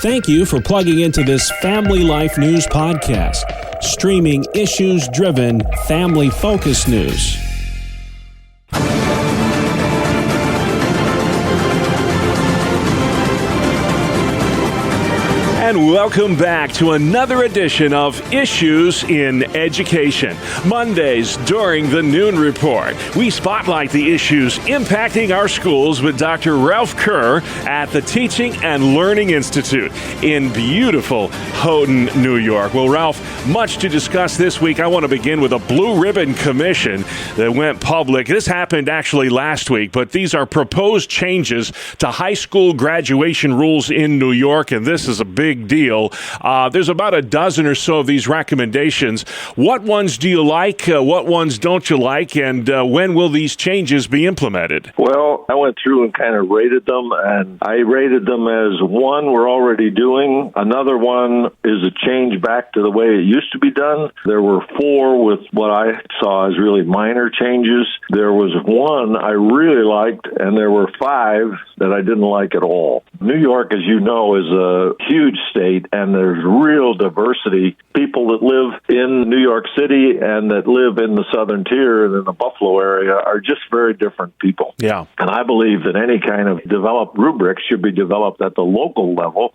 Thank you for plugging into this Family Life News podcast, streaming issues-driven, family-focused news. And welcome back to another edition of Issues in Education. Mondays during the Noon Report, we spotlight the issues impacting our schools with Dr. Ralph Kerr at the Teaching and Learning Institute in beautiful Houghton, New York. Well, Ralph, much to discuss this week. I want to begin with a Blue Ribbon Commission that went public. This happened actually last week, but these are proposed changes to high school graduation rules in New York, and this is a big deal. There's about a dozen or so of these recommendations. What ones do you like? What ones don't you like? And when will these changes be implemented? Well, I went through and kind of rated them, and I rated them as one we're already doing. Another one is a change back to the way it used to be done. There were four with what I saw as really minor changes. There was one I really liked, and there were five that I didn't like at all. New York, as you know, is a huge state, and there's real diversity. People that live in New York City and that live in the southern tier and in the Buffalo area are just very different people. Yeah. And I believe that any kind of developed rubric should be developed at the local level.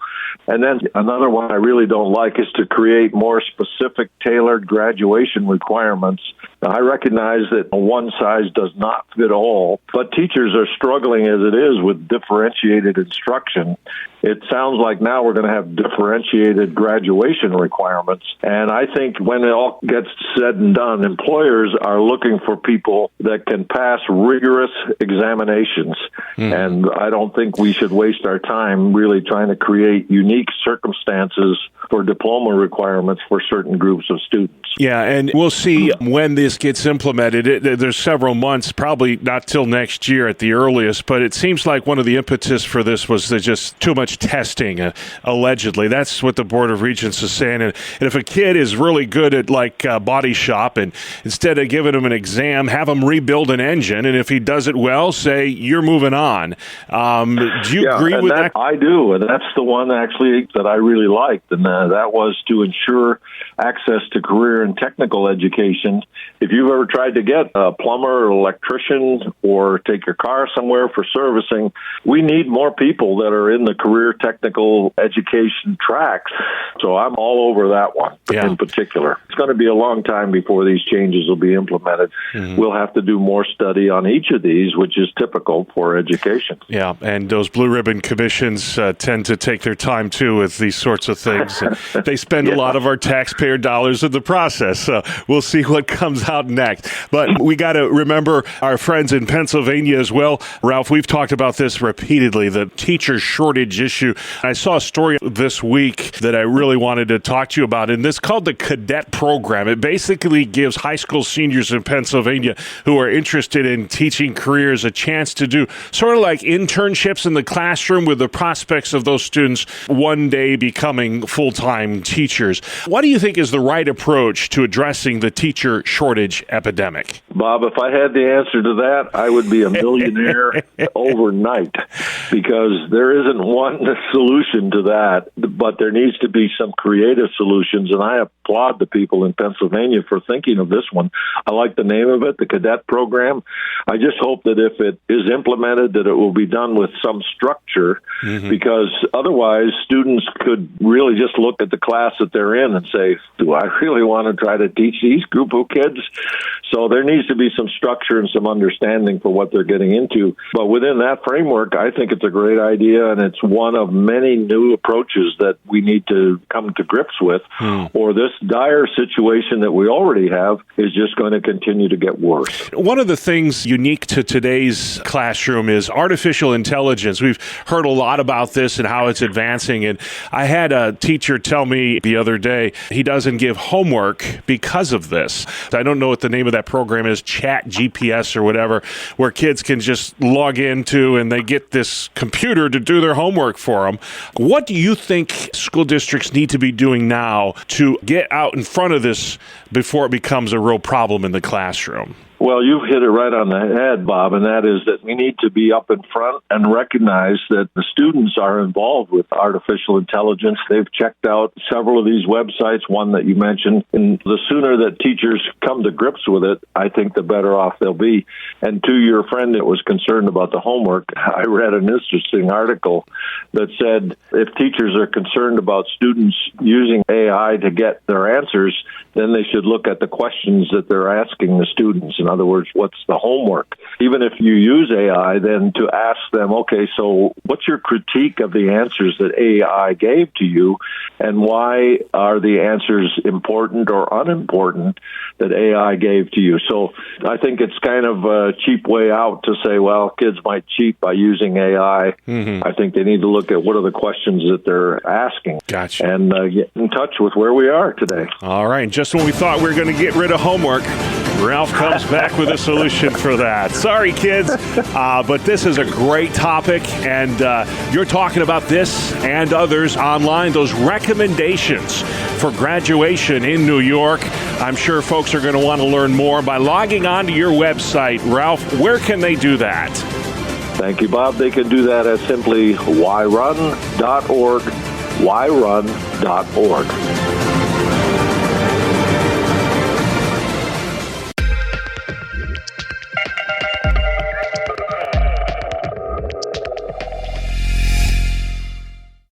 And then another one I really don't like is to create more specific, tailored graduation requirements. Now, I recognize that one size does not fit all, but teachers are struggling as it is with differentiated instruction. It sounds like now we're going to have differentiated graduation requirements. And I think when it all gets said and done, employers are looking for people that can pass rigorous examinations. And I don't think we should waste our time really trying to create unique circumstances for diploma requirements for certain groups of students. Yeah, and we'll see when this gets implemented. There's several months, probably not till next year at the earliest, but it seems like one of the impetus for this was just too much testing, allegedly. That's what the Board of Regents is saying. And if a kid is really good at body shop, and instead of giving him an exam, have him rebuild an engine, and if he does it well, say, you're moving on. Do you agree with that? I do, and that's the one actually that I really liked, and that was to ensure access to career and technical education. If you've ever tried to get a plumber or electrician or take your car somewhere for servicing, we need more people that are in the career technical education tracks. So I'm all over that one in particular. It's going to be a long time before these changes will be implemented. We'll have to do more study on each of these, which is typical for education. Yeah, and those Blue Ribbon Commissions tend to take their time, too, with these sorts of things. They spend a lot of our taxpayer dollars in the process. So we'll see what comes out next. But we got to remember our friends in Pennsylvania as well. Ralph, we've talked about this repeatedly, the teacher shortage issue. I saw a story this week that I really wanted to talk to you about, and it's called the Cadet Program. It basically gives high school seniors in Pennsylvania who are interested in teaching careers a chance to do sort of like internships in the classroom with the prospects of those students one day becoming full-time teachers. What do you think is the right approach to addressing the teacher shortage epidemic? Bob, if I had the answer to that, I would be a millionaire overnight, because there isn't one solution to that, but there needs to be some creative solutions, and I applaud the people in Pennsylvania for thinking of this one. I like the name of it, the Cadet Program. I just hope that if it is implemented, that it will be done with some structure, because otherwise students could really just look at the class that they're in and say, do I really want to try to teach these group of kids? So there needs to be some structure and some understanding for what they're getting into. But within that framework, I think it's a great idea, and it's one of many new approaches that we need to come to grips with, or this dire situation that we already have is just going to continue to get worse. One of the things unique to today's classroom is artificial intelligence. We've heard a lot about this and how it's advancing, and I had a teacher tell me the other day he doesn't give homework because of this. I don't know what the name of that program is, Chat GPS or whatever, where kids can just log into and they get this computer to do their homework for them. What do you think school districts need to be doing now to get out in front of this before it becomes a real problem in the classroom? Well, you've hit it right on the head, Bob, and that is that we need to be up in front and recognize that the students are involved with artificial intelligence. They've checked out several of these websites, one that you mentioned, and the sooner that teachers come to grips with it, I think the better off they'll be. And to your friend that was concerned about the homework, I read an interesting article that said if teachers are concerned about students using AI to get their answers, then they should look at the questions that they're asking the students. In other words, what's the homework? Even if you use AI, then to ask them, okay, so what's your critique of the answers that AI gave to you, and why are the answers important or unimportant that AI gave to you? So I think it's kind of a cheap way out to say, well, kids might cheat by using AI. I think they need to look at what are the questions that they're asking. Gotcha. And get in touch with where we are today. All right. Just when we thought we were going to get rid of homework, Ralph comes back with a solution for that. Sorry, kids, but this is a great topic, and you're talking about this and others online, those recommendations for graduation in New York. I'm sure folks are going to want to learn more by logging on to your website. Ralph, where can they do that? Thank you, Bob. They can do that at simply whyrun.org, whyrun.org.